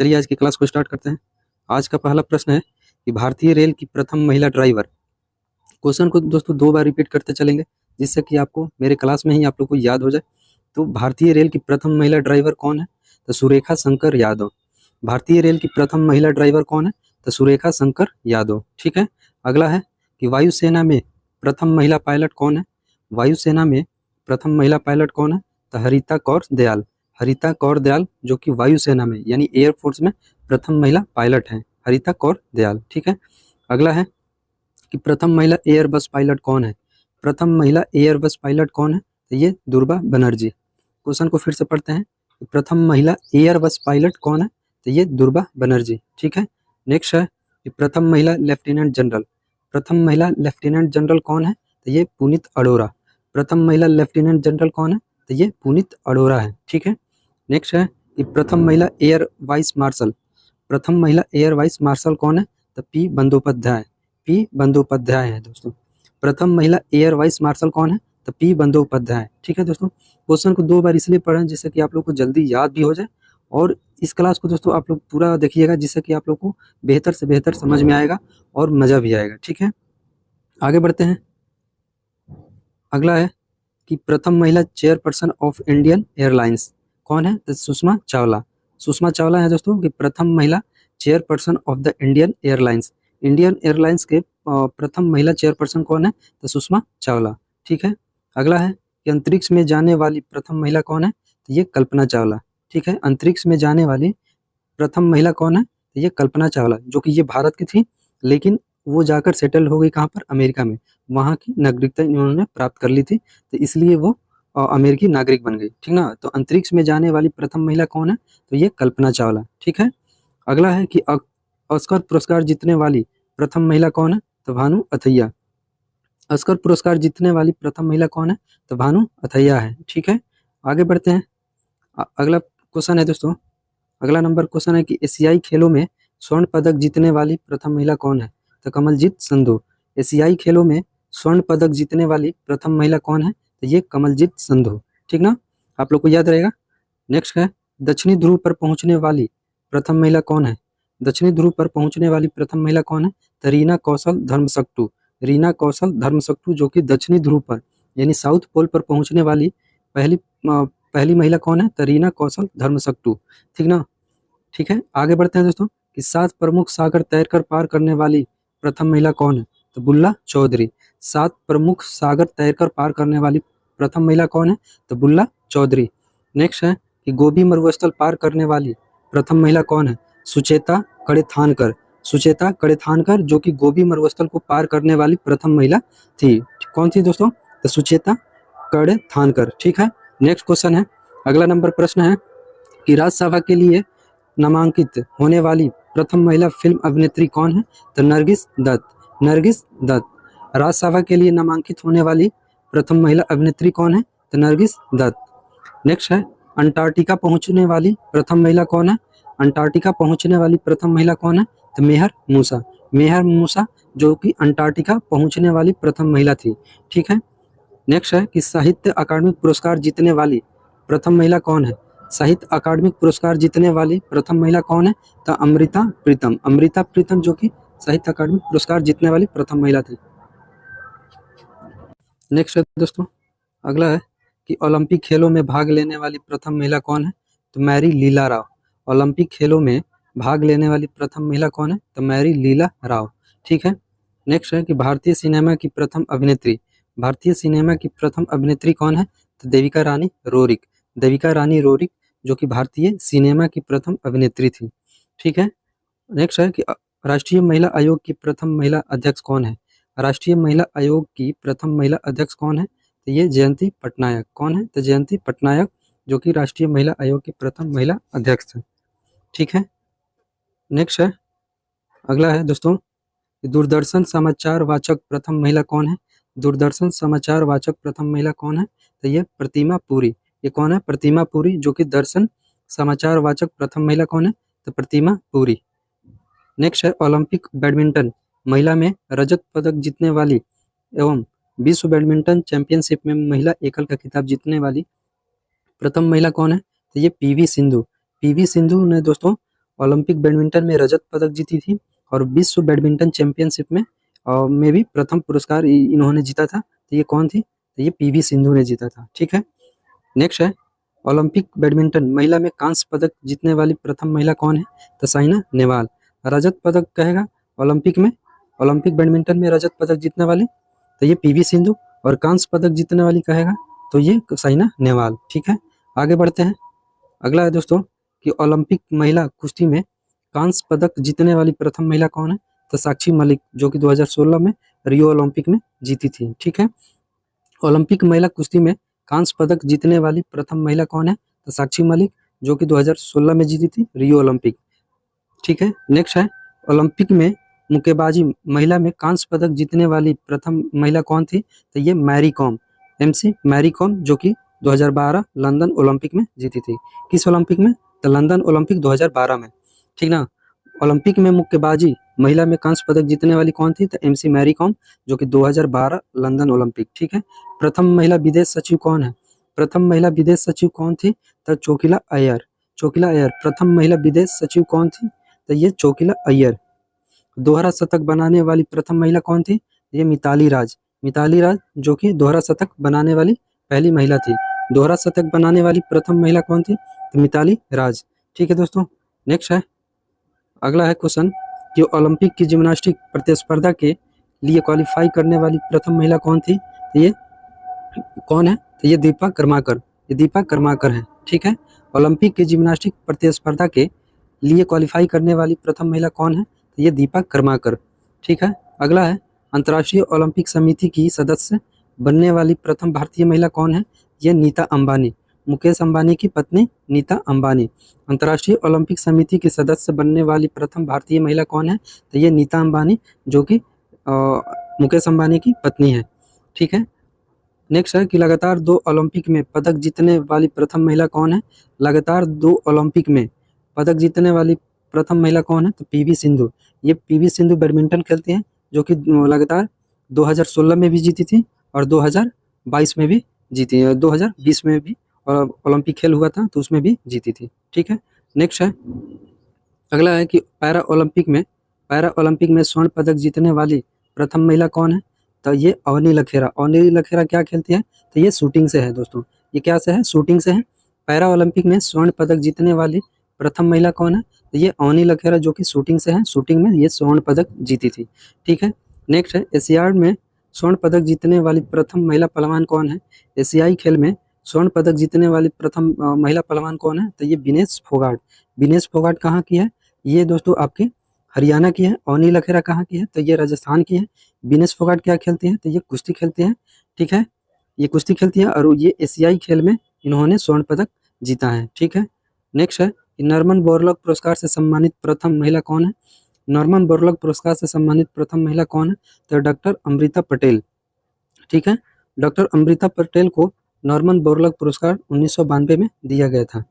चलिए आज की क्लास को स्टार्ट करते हैं। आज का पहला प्रश्न है कि भारतीय रेल की प्रथम महिला ड्राइवर। क्वेश्चन को दोस्तों 2 बार रिपीट करते चलेंगे जिससे कि आपको मेरे क्लास में ही आप लोग को याद हो जाए। तो भारतीय रेल की प्रथम महिला ड्राइवर कौन है? तो सुरेखा शंकर यादव। भारतीय रेल की प्रथम महिला ड्राइवर कौन है? तो सुरेखा शंकर यादव। ठीक है। अगला है कि वायुसेना में प्रथम महिला पायलट कौन है? वायुसेना में प्रथम महिला पायलट कौन है? तो हरिता कौर दयाल। हरिता कौर दयाल जो कि वायुसेना में यानी एयरफोर्स में प्रथम महिला पायलट हैं, हरिता कौर दयाल। ठीक है। अगला है कि प्रथम महिला एयरबस पायलट कौन है? प्रथम महिला एयरबस पायलट कौन है? तो ये दुर्गा बनर्जी। क्वेश्चन को फिर से पढ़ते हैं। प्रथम महिला एयरबस पायलट कौन है? तो ये दुर्गा बनर्जी। ठीक है। नेक्स्ट है कि प्रथम महिला लेफ्टिनेंट जनरल। प्रथम महिला लेफ्टिनेंट जनरल कौन है? तो ये पुनीत अरोरा। प्रथम महिला लेफ्टिनेंट जनरल कौन है? तो ये पुनीत अरोरा है। ठीक है। नेक्स्ट है कि प्रथम महिला एयर वाइस मार्शल। प्रथम महिला एयर वाइस मार्शल कौन है? तो पी बंदोपाध्याय। पी बंदोपाध्याय है दोस्तों। प्रथम महिला एयर वाइस मार्शल कौन है? तो पी बंदोपाध्याय। ठीक है दोस्तों। क्वेश्चन को 2 बार इसलिए पढ़ें जिससे कि आप लोग को जल्दी याद भी हो जाए, और इस क्लास को दोस्तों आप लोग पूरा देखिएगा जिससे कि आप लोग को बेहतर से बेहतर समझ में आएगा और मज़ा भी आएगा। ठीक है। आगे बढ़ते हैं। अगला है कि प्रथम महिला चेयरपर्सन ऑफ इंडियन एयरलाइंस कौन है? तो सुषमा चावला। सुषमा चावला है दोस्तों कि प्रथम महिला chairperson of the Indian airlines. Indian airlines के प्रथम महिला चेयरपर्सन कौन है? तो सुषमा चावला। ठीक है। अगला है कि अंतरिक्ष में जाने वाली प्रथम महिला कौन है? तो ये कल्पना चावला। ठीक है। अंतरिक्ष में जाने वाली प्रथम महिला कौन है? तो ये कल्पना चावला, जो कि ये भारत की थी लेकिन वो जाकर सेटल हो गई कहाँ पर? अमेरिका में। वहाँ की नागरिकता इन्होंने प्राप्त कर ली थी, तो इसलिए वो अमेरिकी नागरिक बन गई। ठीक ना। तो अंतरिक्ष में जाने वाली प्रथम महिला कौन है? तो ये कल्पना चावला। ठीक है। अगला है कि ऑस्कर पुरस्कार जीतने वाली प्रथम महिला कौन है? तो भानु अथैया। ऑस्कर पुरस्कार जीतने वाली प्रथम महिला कौन है? तो भानु अथैया है। ठीक है। आगे बढ़ते हैं। अगला क्वेश्चन है दोस्तों, अगला नंबर क्वेश्चन है कि एशियाई खेलों में स्वर्ण पदक जीतने वाली प्रथम महिला कौन है? तो कमलजीत संधू। एशियाई खेलों में स्वर्ण पदक जीतने वाली प्रथम महिला कौन है? तो ये कमलजीत संधू। ठीक ना। आप लोग को याद रहेगा। नेक्स्ट है दक्षिणी ध्रुव पर पहुंचने वाली प्रथम महिला कौन है? दक्षिणी ध्रुव पर पहुंचने वाली प्रथम महिला कौन है? तो रीना कौशल धर्मशक्तु। रीना कौशल धर्मशक्तु जो कि दक्षिणी ध्रुव पर यानी साउथ पोल पर पहुंचने वाली पहली महिला कौन है? तो रीना कौशल धर्मशक्तु। ठीक ना। ठीक है। आगे बढ़ते हैं दोस्तों कि 7 प्रमुख सागर तैरकर पार करने वाली प्रथम महिला कौन है? तो बुल्ला चौधरी। 7 प्रमुख सागर तैरकर पार करने वाली प्रथम महिला कौन है? तो बुल्ला चौधरी। नेक्स्ट है कि गोभी मरुस्थल पार करने वाली प्रथम महिला कौन है? सुचेता कड़ेथानकर। सुचेता कड़ेथानकर जो कि गोभी मरुस्थल को पार करने वाली प्रथम महिला थी। कौन थी दोस्तों? तो सुचेता कड़ेथानकर। ठीक है। नेक्स्ट क्वेश्चन है, अगला नंबर प्रश्न है कि राज्यसभा के लिए नामांकित होने वाली प्रथम महिला फिल्म अभिनेत्री कौन है? तो नरगिस दत्त। नरगिस दत्त। राज्यसभा के लिए नामांकित होने वाली प्रथम महिला अभिनेत्री कौन है? तो नरगिस दत्त। नेक्स्ट है अंटार्कटिका पहुंचने वाली प्रथम महिला कौन है? अंटार्कटिका पहुंचने वाली प्रथम महिला कौन है? तो मेहर मूसा। मेहर मूसा जो कि अंटार्कटिका पहुंचने वाली प्रथम महिला थी। ठीक है। नेक्स्ट है कि साहित्य अकादमी पुरस्कार जीतने वाली प्रथम महिला कौन है? साहित्य अकादमी पुरस्कार जीतने वाली प्रथम महिला कौन है? तो अमृता प्रीतम। अमृता प्रीतम जो कि साहित्य अकादमी पुरस्कार जीतने वाली प्रथम महिला थी। नेक्स्ट है दोस्तों, अगला है कि ओलंपिक खेलों में भाग लेने वाली प्रथम महिला कौन है? तो मैरी लीला राव। ओलंपिक खेलों में भाग लेने वाली प्रथम महिला कौन है? तो मैरी लीला राव। ठीक है। नेक्स्ट है कि भारतीय सिनेमा की प्रथम अभिनेत्री। भारतीय सिनेमा की प्रथम अभिनेत्री कौन है? तो देविका रानी रोरिक। देविका रानी रोरिक जो कि भारतीय सिनेमा की प्रथम अभिनेत्री थी। ठीक है। नेक्स्ट है कि राष्ट्रीय महिला आयोग की प्रथम महिला अध्यक्ष कौन है? राष्ट्रीय महिला आयोग की प्रथम महिला अध्यक्ष कौन है? तो ये जयंती पटनायक। कौन है? तो जयंती पटनायक जो कि राष्ट्रीय महिला आयोग की प्रथम महिला अध्यक्ष है। ठीक है। नेक्स्ट है, अगला है दोस्तों, दूरदर्शन समाचार वाचक प्रथम महिला कौन है? दूरदर्शन समाचार वाचक प्रथम महिला कौन है? तो ये प्रतिमा पुरी। ये कौन है? प्रतिमा पुरी जो कि दर्शन समाचार वाचक प्रथम महिला कौन है? तो प्रतिमा पुरी। नेक्स्ट है ओलंपिक बैडमिंटन महिला में रजत पदक जीतने वाली एवं विश्व बैडमिंटन चैंपियनशिप में महिला एकल का खिताब जीतने वाली प्रथम महिला कौन है? तो ये पीवी सिंधु। पीवी सिंधु ने दोस्तों ओलंपिक बैडमिंटन में रजत पदक जीती थी और विश्व बैडमिंटन चैंपियनशिप में भी प्रथम पुरस्कार इन्होंने जीता था। तो ये कौन थी? तो ये पीवी सिंधु ने जीता था। ठीक है, नेक्स्ट है ओलंपिक बैडमिंटन महिला में कांस्य पदक जीतने वाली प्रथम महिला कौन है? तो साइना नेहवाल। रजत पदक कहेगा ओलंपिक बैडमिंटन में रजत पदक जीतने वाली, तो ये पीवी सिंधु। और कांस्य पदक जीतने वाली कहेगा तो ये साइना नेहवाल। ठीक है, आगे बढ़ते हैं। अगला है दोस्तों कि ओलंपिक महिला कुश्ती में कांस्य पदक जीतने वाली प्रथम महिला कौन है? तो साक्षी मलिक, जो कि 2016 में रियो ओलंपिक में जीती थी। ठीक है, ओलंपिक महिला कुश्ती में कांस्य पदक जीतने वाली प्रथम महिला कौन है? तो साक्षी मलिक, जो कि 2016 में जीती थी रियो ओलंपिक। ठीक है, नेक्स्ट है ओलंपिक में मुक्केबाजी महिला में कांस्य पदक जीतने वाली प्रथम महिला कौन थी? तो ये मैरी कॉम, एमसी मैरी कॉम, जो कि 2012 लंदन ओलंपिक में जीती थी। किस ओलंपिक में? तो लंदन ओलंपिक 2012 में। ठीक ना, ओलंपिक में मुक्केबाजी महिला में कांस्य पदक जीतने वाली कौन थी? तो एमसी मैरी कॉम, जो कि 2012 लंदन ओलंपिक। ठीक है, प्रथम महिला विदेश सचिव कौन है? प्रथम महिला विदेश सचिव कौन थी? तो चोकिला अय्यर। चोकिला अय्यर प्रथम महिला विदेश सचिव कौन थी? तो ये चोकिला अय्यर। दोहरा शतक बनाने वाली प्रथम महिला कौन थी? ये मिताली राज। मिताली राज, जो कि दोहरा शतक बनाने वाली पहली महिला थी। दोहरा शतक बनाने वाली प्रथम महिला कौन थी? तो मिताली राज। ठीक है दोस्तों, नेक्स्ट है अगला है क्वेश्चन कि ओलंपिक की जिम्नास्टिक प्रतिस्पर्धा के लिए क्वालिफाई करने वाली प्रथम महिला कौन थी? तो ये कौन है? तो ये दीपा कर्माकर। ये दीपा कर्माकर है। ठीक है, ओलंपिक की जिम्नास्टिक प्रतिस्पर्धा के लिए क्वालिफाई करने वाली प्रथम महिला कौन है? तो ये दीपा कर्माकर। ठीक है, अगला है अंतर्राष्ट्रीय ओलंपिक समिति की सदस्य बनने वाली प्रथम भारतीय महिला कौन है? ये नीता अंबानी, मुकेश अंबानी की पत्नी नीता अंबानी। अंतर्राष्ट्रीय ओलंपिक समिति की सदस्य बनने वाली प्रथम भारतीय महिला कौन है? तो ये नीता अंबानी, जो कि मुकेश अंबानी की पत्नी है। ठीक है, नेक्स्ट है कि लगातार 2 ओलंपिक में पदक जीतने वाली प्रथम महिला कौन है? लगातार 2 ओलंपिक में पदक जीतने वाली प्रथम महिला कौन है? तो पीवी सिंधु। ये पीवी सिंधु बैडमिंटन खेलती हैं, जो कि लगातार 2016 में भी जीती थी और 2022 में भी जीती है, 2020 में भी ओलंपिक खेल हुआ था तो उसमें भी जीती थी। ठीक है, नेक्स्ट है अगला है कि पैरा ओलंपिक में स्वर्ण पदक जीतने वाली प्रथम महिला कौन है? तो ये अवनी लखेरा। अवनी लखेरा क्या खेलती है? तो ये शूटिंग से है दोस्तों। ये क्या से है? शूटिंग से है। पैरा ओलंपिक में स्वर्ण पदक जीतने वाली प्रथम महिला कौन है? तो ये अवनी लखेरा, जो कि शूटिंग से है। शूटिंग में ये स्वर्ण पदक जीती थी। ठीक है, नेक्स्ट है एशियाड में स्वर्ण पदक जीतने वाली प्रथम महिला पहलवान कौन है? एशियाई खेल में स्वर्ण पदक जीतने वाली प्रथम महिला पहलवान कौन है? तो ये विनेश फोगाट। विनेश फोगाट कहाँ की है? ये दोस्तों आपके हरियाणा की है। अवनी लखेरा कहाँ की है? तो ये राजस्थान की है। विनेश फोगाट क्या खेलती हैं? तो ये कुश्ती खेलती हैं। ठीक है, ये कुश्ती खेलती है और ये एशियाई खेल में इन्होंने स्वर्ण पदक जीता है। ठीक है, नेक्स्ट है नॉर्मन बोरलॉग पुरस्कार से सम्मानित प्रथम महिला कौन है? नॉर्मन बोरलॉग पुरस्कार से सम्मानित प्रथम महिला कौन है? तो डॉक्टर अमृता पटेल। ठीक है, डॉक्टर अमृता पटेल को नॉर्मन बोरलॉग पुरस्कार 1992 में दिया गया था।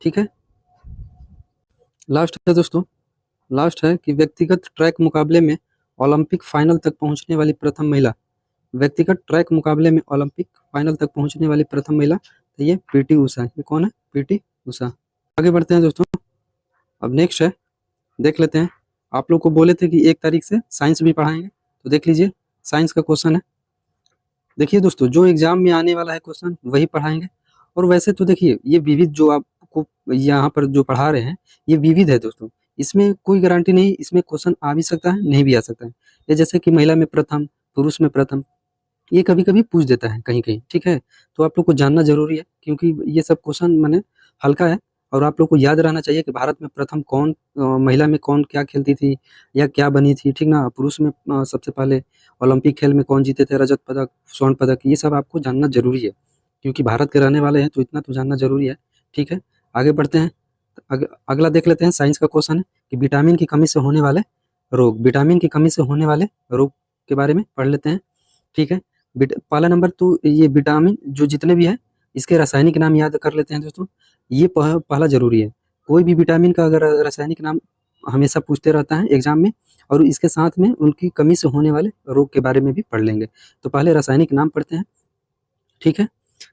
ठीक है, लास्ट है दोस्तों, लास्ट है कि व्यक्तिगत ट्रैक मुकाबले में ओलंपिक फाइनल तक पहुंचने वाली प्रथम महिला। व्यक्तिगत ट्रैक मुकाबले में ओलंपिक फाइनल तक पहुंचने वाली प्रथम महिला, तो ये पीटी उषा। ये कौन है? पीटी उषा। आगे बढ़ते हैं दोस्तों, अब नेक्स्ट है देख लेते हैं। आप लोग को बोले थे कि 1 तारीख से साइंस भी पढ़ाएंगे, तो देख लीजिए साइंस का क्वेश्चन है। देखिए दोस्तों, जो एग्जाम में आने वाला है क्वेश्चन वही पढ़ाएंगे। और वैसे तो देखिए ये विविध जो आपको यहाँ पर जो पढ़ा रहे हैं ये विविध है दोस्तों। इसमें कोई गारंटी नहीं, इसमें क्वेश्चन आ भी सकता है, नहीं भी आ सकता है। ये जैसे कि महिला में प्रथम, पुरुष में प्रथम, ये कभी-कभी पूछ देता है कहीं-कहीं। ठीक है, तो आप लोग को जानना जरूरी है, क्योंकि ये सब क्वेश्चन माने हल्का है और आप लोग को याद रहना चाहिए कि भारत में प्रथम कौन, महिला में कौन क्या खेलती थी या क्या बनी थी। ठीक ना, पुरुष में सबसे पहले ओलंपिक खेल में कौन जीते थे रजत पदक, स्वर्ण पदक, ये सब आपको जानना जरूरी है, क्योंकि भारत के रहने वाले हैं तो इतना तो जानना जरूरी है। ठीक है, आगे बढ़ते हैं। अगला देख लेते हैं, साइंस का क्वेश्चन है कि विटामिन की कमी से होने वाले रोग। विटामिन की कमी से होने वाले रोग के बारे में पढ़ लेते हैं। ठीक है, पहला नंबर तो ये विटामिन जो जितने भी है इसके रासायनिक नाम याद कर लेते हैं दोस्तों। ये पहला जरूरी है। कोई भी विटामिन का अगर रासायनिक नाम हमेशा पूछते रहता है एग्जाम में, और इसके साथ में उनकी कमी से होने वाले रोग के बारे में भी पढ़ लेंगे। तो पहले रासायनिक नाम पढ़ते हैं। ठीक है,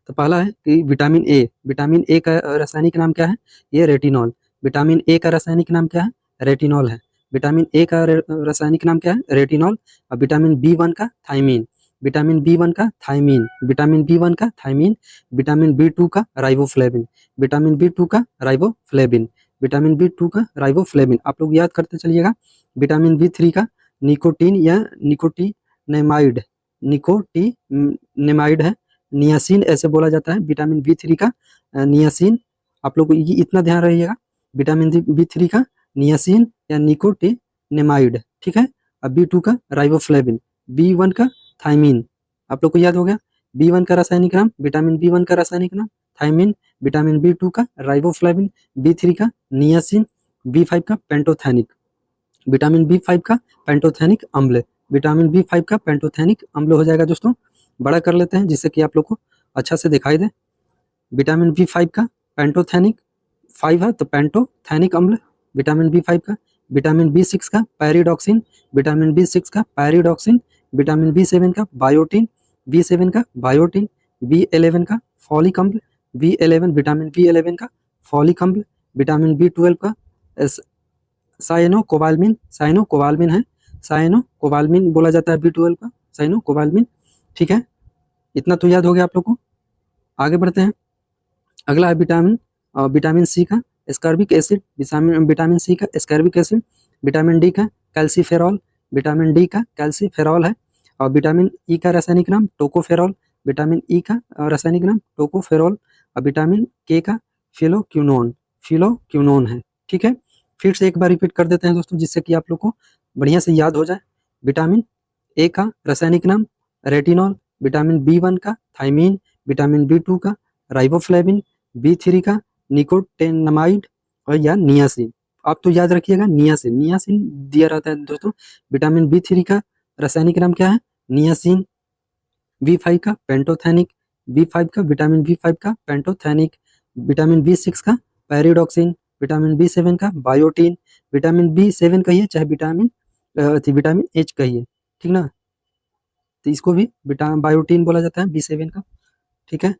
तो पहला है कि विटामिन ए। विटामिन ए का रासायनिक नाम क्या है? ये रेटिनॉल। विटामिन ए का रासायनिक नाम क्या है? रेटिनॉल है। विटामिन ए का रासायनिक नाम क्या है? रेटिनॉल। और विटामिन बी1 का थायमीन, विटामिन बी1 का थायमीन, विटामिन बी1 का थायमीन, विटामिन बी2 का राइबोफ्लेविन, विटामिन बी2 का राइबोफ्लेविन, विटामिन बी2 का राइबोफ्लेविन। आप लोग याद करते चलिएगा। विटामिन बी3 का निकोटीन या निकोटिनेमाइड, निकोटिनेमाइड है। नियासिन ऐसे बोला जाता है। विटामिन बी3 का नियासिन, आप लोग को ये इतना ध्यान रहिएगा। विटामिन बी3 का नियासिन या निकोटिनेमाइड, ठीक है। अब बी2 का राइबोफ्लेविन, बी1 का थायमीन, आप लोग को याद हो गया। बी1 का रासायनिक नाम, विटामिन बी1 का रासायनिक नाम थायमीन, विटामिन बी2 का राइबोफ्लेविन, बी3 का नियासिन, बी5 का पेंटोथेनिक, विटामिन बी5 का पेंटोथेनिक अम्ल, विटामिन बी5 का पेंटोथेनिक अम्ल हो जाएगा दोस्तों। बड़ा कर लेते हैं जिससे कि आप लोग को अच्छा से दिखाई दे। विटामिन बी5 का पेंटोथेनिक 5 है तो पेंटोथेनिक अम्ल, विटामिन बी5 का। विटामिन बी6 का पैरिडॉक्सिन, विटामिन बी6 का पैरिडॉक्सिन, विटामिन बी7 का बायोटिन, बी7 का बायोटिन, बी11 का फॉलिक अम्ल, बी11 विटामिन बी11 का फॉलिक अम्ल, विटामिन बी12 का साइनोकोबाल्मिन, साइनोकोबाल्मिन है, साइनोकोबाल्मिन बोला जाता है बी12 का, साइनोकोबाल्मिन, ठीक है। इतना तो याद हो गया आप लोग को। आगे बढ़ते हैं। अगला है विटामिन सी का एस्कॉर्बिक एसिड, विटामिन सी का एस्कॉर्बिक एसिड, विटामिन डी का कैल्सीफेरॉल, विटामिन डी का कैल्सीफेरॉल है। और विटामिन ई का रासायनिक नाम टोकोफेरॉल, विटामिन ई का रासायनिक नाम टोकोफेरॉल। और विटामिन के का फिलोक्विनोन, फिलोक्विनोन है, ठीक है। फिर से एक बार रिपीट कर देते हैं दोस्तों जिससे कि आप लोग को बढ़िया से याद हो जाए। विटामिन ए का रासायनिक नाम रेटिनॉल, विटामिन बी1 का थायमीन, विटामिन बी2 का राइबोफ्लेविन, बी3 का निकोटिनेमाइड और या नियासिन। आप तो याद रखिएगा नियासिन, नियासिन दिया रहता है दोस्तों। विटामिन बी3 का रासायनिक नाम क्या है? नियासिन। बी5 का पेंटोथेनिक, बी5 का विटामिन बी5 का पेंटोथेनिक, विटामिन बी6 का पैरिडॉक्सिन, विटामिन बी7 का बायोटिन, विटामिन बी7 कहिए चाहे विटामिन एच कहिए, ठीक ना। तो इसको भी बायोटिन बोला जाता है बी7 का, ठीक है।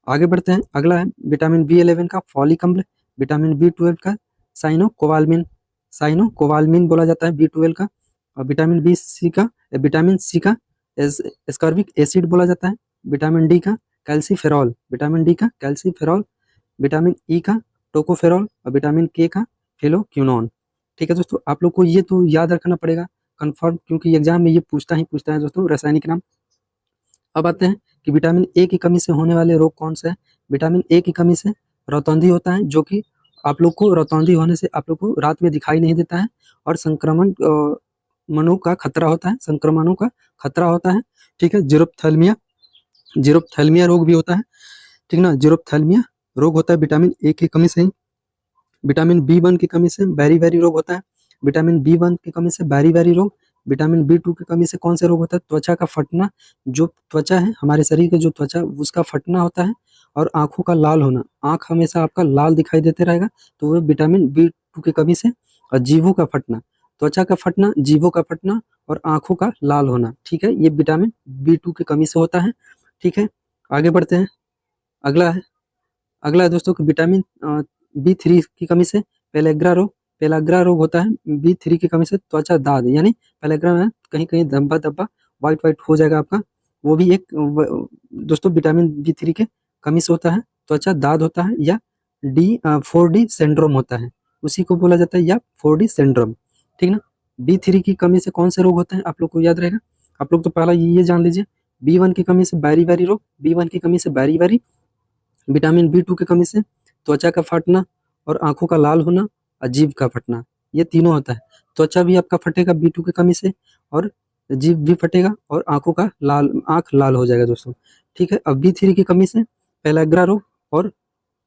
आगे बढ़ते हैं। अगला है विटामिन बी11 का फॉलिक अम्ल, विटामिन बी12 का साइनोकोबाल्मिन, साइनोकोबाल्मिन बोला जाता है बी12 का। और विटामिन सी का एस्कॉर्बिक एसिड बोला जाता है। विटामिन डी का कैल्सीफेरॉल, विटामिन डी का कैल्सीफेरॉल, विटामिन ई का टोकोफेरॉल और विटामिन के का फिलोक्विनोन, ठीक है दोस्तों। आप लोग को ये तो याद रखना पड़ेगा कंफर्म, क्योंकि एग्जाम में ये पूछता है दोस्तों रासायनिक नाम। अब आते हैं कि विटामिन ए की कमी से होने वाले रोग कौन से हैं। विटामिन ए की कमी से रतौंधी होता है, जो कि आप लोग को रतौंधी होने से आप लोग को रात में दिखाई नहीं देता है और संक्रमणों का खतरा होता है, संक्रमणों का खतरा होता है, ठीक है। जीरोप्थेल्मिया, जीरोप्थेल्मिया रोग भी होता है, ठीक ना। जीरोप्थेल्मिया रोग होता है विटामिन ए की कमी से ही। विटामिन बी1 की कमी से बैरी बैरी रोग होता है, विटामिन बी1 की कमी से बैरी बैरी रोग। विटामिन बी2 की कमी से कौन से रोग होता है? त्वचा का फटना, जो त्वचा है हमारे शरीर का जो त्वचा उसका फटना होता है। और आंखों का लाल होना, आंख हमेशा आपका लाल दिखाई देते रहेगा, तो वो विटामिन बी2 की कमी से। और जीभों का फटना, त्वचा का फटना, जीभों का फटना और आंखों का लाल होना, ठीक है, ये विटामिन बी2 की कमी से होता है, ठीक है। आगे बढ़ते हैं। अगला है दोस्तों कि विटामिन बी3 की कमी से पेलेग्रा रोग, पेलाग्रा रोग होता है बी3 की कमी से त्वचा दाद, यानी पेलेग्रा में कहीं कहीं धब्बा धब्बा व्हाइट व्हाइट हो जाएगा आपका, वो भी एक दोस्तों विटामिन बी3 के कमी से होता है। त्वचा दाद होता है या 4D सिंड्रोम होता है, उसी को बोला जाता है या 4D सिंड्रोम, ठीक ना। बी3 की कमी से कौन से रोग होते हैं आप लोग को याद रहेगा। आप लोग तो पहला ये जान लीजिए, बी1 की कमी से बैरी बैरी रोग, बी1 की कमी से बैरी बैरी, विटामिन बी2 की कमी से त्वचा का फटना और आंखों का लाल होना और जीभ का फटना, ये तीनों होता है। त्वचा भी आपका फटेगा बी2 की कमी से और जीभ भी फटेगा और आंख लाल हो जाएगा दोस्तों, ठीक है। अब बी3 की कमी से पेलाग्रा रोग और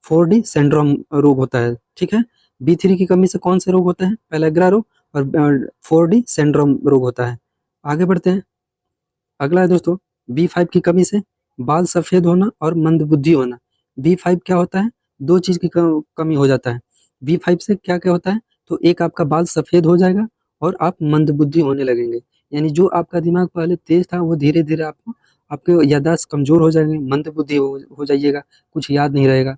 4D सिंड्रोम रोग होता है, ठीक है। बी3 की कमी से कौन से रोग होते हैं? पेलाग्रा रोग और 4D सिंड्रोम रोग होता है। आगे बढ़ते हैं। अगला है दोस्तों बी5 की कमी से बाल सफेद होना और मंदबुद्धि होना। बी5 क्या होता है? दो चीज की कमी हो जाता है। बी5 से क्या क्या होता है? तो एक आपका बाल सफेद हो जाएगा और आप मंदबुद्धि होने लगेंगे, यानी जो आपका दिमाग पहले तेज था वो धीरे धीरे आपके याददाश्त कमजोर हो जाएंगे, मंदबुद्धि हो जाइएगा, कुछ याद नहीं रहेगा,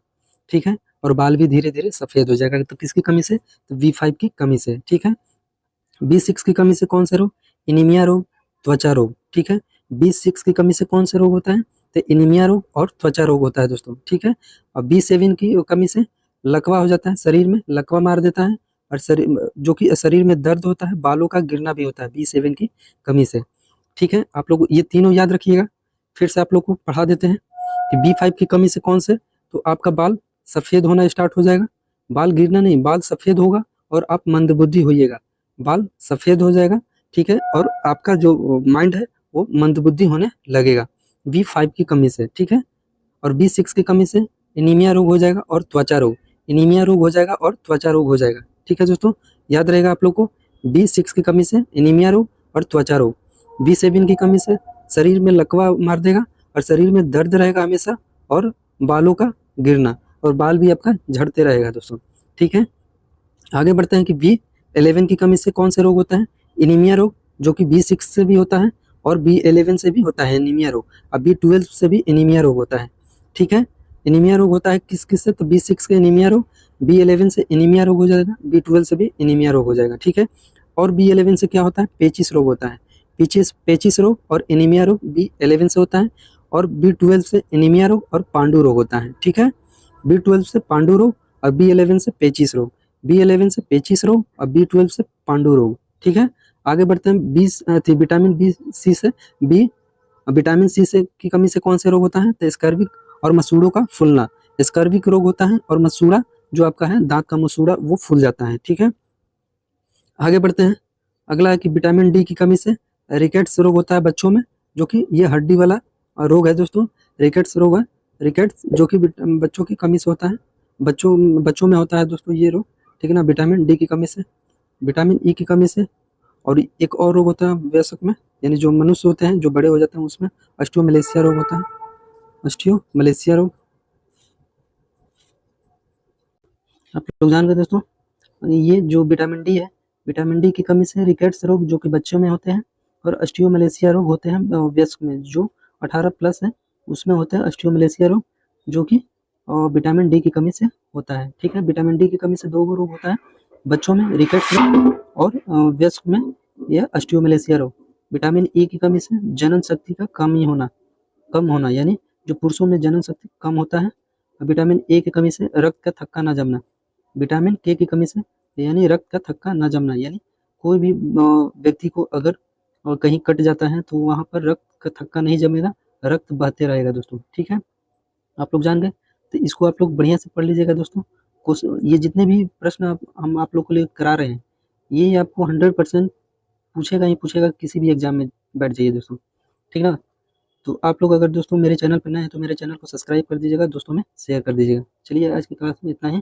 ठीक है। और बाल भी धीरे धीरे सफ़ेद हो जाएगा। तो किसकी कमी से? तो B5 की कमी से, ठीक है। B6 की कमी से कौन से रोग? एनीमिया रोग, त्वचा रोग, ठीक है। B6 की कमी से कौन से रोग होता है? तो एनीमिया रोग और त्वचा रोग होता है दोस्तों, ठीक है। और B7 की कमी से लकवा हो जाता है, शरीर में लकवा मार देता है, और शरीर जो कि शरीर में दर्द होता है, बालों का गिरना भी होता है B7 की कमी से, ठीक है। आप लोग ये तीनों याद रखिएगा। फिर से आप लोग को पढ़ा देते हैं कि B5 की कमी से कौन से? तो आपका बाल सफ़ेद होना स्टार्ट हो जाएगा, बाल गिरना नहीं, बाल सफ़ेद होगा और आप मंदबुद्धि होइएगा, बाल सफ़ेद हो जाएगा, ठीक है। और आपका जो माइंड है वो मंदबुद्धि होने लगेगा B5 की कमी से, ठीक है। और B6 की कमी से एनीमिया रोग हो जाएगा और त्वचा रोग, एनीमिया रोग हो जाएगा और त्वचा रोग हो जाएगा, ठीक है दोस्तों। याद रहेगा आप लोग को, B6 की कमी से एनीमिया रोग और त्वचा रोग, B7 की कमी से शरीर में लकवा मार देगा और शरीर में दर्द रहेगा हमेशा, और बालों का गिरना, और बाल भी आपका झड़ते रहेगा दोस्तों, ठीक है। आगे बढ़ते हैं कि B11 की कमी से कौन से रोग होता है? एनीमिया रोग, जो कि B6 से भी होता है और B11 से भी होता है एनीमिया रोग, और B12 से भी एनीमिया रोग होता है, ठीक है। एनीमिया रोग होता है किस किस से? तो B6 का एनीमिया रोग, B11 से एनीमिया रोग हो जाएगा, B12 से भी एनीमिया रोग हो जाएगा, ठीक है। और B11 से क्या होता है? पेचिस रोग होता है, पेचिस रोग और एनीमिया रोग B11 से होता है, और B12 से एनीमिया रोग और पांडु रोग होता है, ठीक है। B12 से पांडु रोग और B11 से पेचिस रोग, B11 से पेचिस रोग और B12 से पांडु रोग, ठीक है। आगे बढ़ते हैं विटामिन B से बी विटामिन सी से की कमी से कौन से रोग होता है? तो स्कर्विक और मसूड़ों का फूलना, स्कर्विक रोग होता है, और मसूड़ा जो आपका है दांत का मसूड़ा वो फूल जाता है, ठीक है। आगे बढ़ते हैं, अगला है कि विटामिन डी की कमी से रिकेट्स रोग होता है बच्चों में, जो कि ये हड्डी वाला रोग है दोस्तों, रिकेट्स रोग है, रिकेट्स जो कि बच्चों की कमी से होता है, बच्चों में होता है दोस्तों ये रोग, ठीक है ना। विटामिन डी की कमी से, विटामिन ई की कमी से, और एक और रोग होता है वयस्क में, यानी जो मनुष्य होते हैं जो बड़े हो जाते हैं उसमें ऑस्टियोमलेशिया रोग होता है, ऑस्टियोमलेशिया रोग। आप लोग जान गए दोस्तों, ये जो विटामिन डी है, विटामिन डी की कमी से रिकेट्स रोग जो कि बच्चों में होते हैं, और ऑस्टियोमलेशिया रोग होते हैं वयस्क में, जो 18 प्लस है उसमें होता है ऑस्टियोमलेशिया रोग, जो कि विटामिन डी की कमी से होता है, ठीक है। विटामिन डी की कमी से दो रोग होता है बच्चों में, रिकेट्स रोग, और वयस्क में यह ऑस्टियोमलेशिया रोग। विटामिन ई की कमी से जनन शक्ति का कम होना, यानी जो पुरुषों में जनन शक्ति कम होता है। विटामिन ए की कमी से रक्त का थक्का न जमना, विटामिन के की कमी से यानी रक्त का थक्का न जमना, यानी कोई भी व्यक्ति को अगर कहीं कट जाता है तो वहाँ पर रक्त का थक्का नहीं जमेगा, रक्त बहते रहेगा दोस्तों, ठीक है। आप लोग जान गए, तो इसको आप लोग बढ़िया से पढ़ लीजिएगा दोस्तों। ये जितने भी प्रश्न हम आप लोग को लिए करा रहे हैं, ये आपको 100% पूछेगा ही पूछेगा, किसी भी एग्जाम में बैठ जाइए दोस्तों, ठीक है ना। तो आप लोग अगर दोस्तों मेरे चैनल पर नए हैं तो मेरे चैनल को सब्सक्राइब कर दीजिएगा, दोस्तों में शेयर कर दीजिएगा। चलिए आज की क्लास में इतना ही।